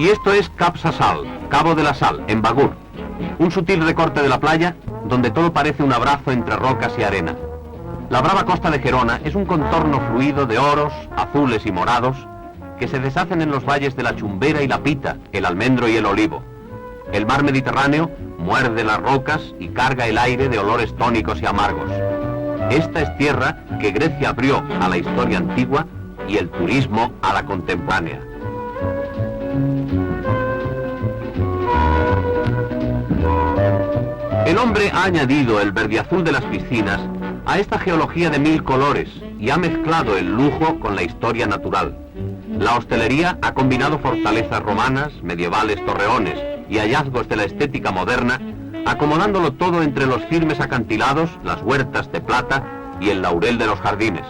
Y esto es Cap sa Sal, Cabo de la Sal, en Begur, un sutil recorte de la playa donde todo parece un abrazo entre rocas y arena. La brava costa de Gerona es un contorno fluido de oros, azules y morados que se deshacen en los valles de la Chumbera y la Pita, el Almendro y el Olivo. El mar Mediterráneo muerde las rocas y carga el aire de olores tónicos y amargos. Esta es tierra que Grecia abrió a la historia antigua y el turismo a la contemporánea. El hombre ha añadido el verdiazul de las piscinas a esta geología de 1000 colores y ha mezclado el lujo con la historia natural. La hostelería ha combinado fortalezas romanas, medievales torreones y hallazgos de la estética moderna, acomodándolo todo entre los firmes acantilados, las huertas de plata y el laurel de los jardines.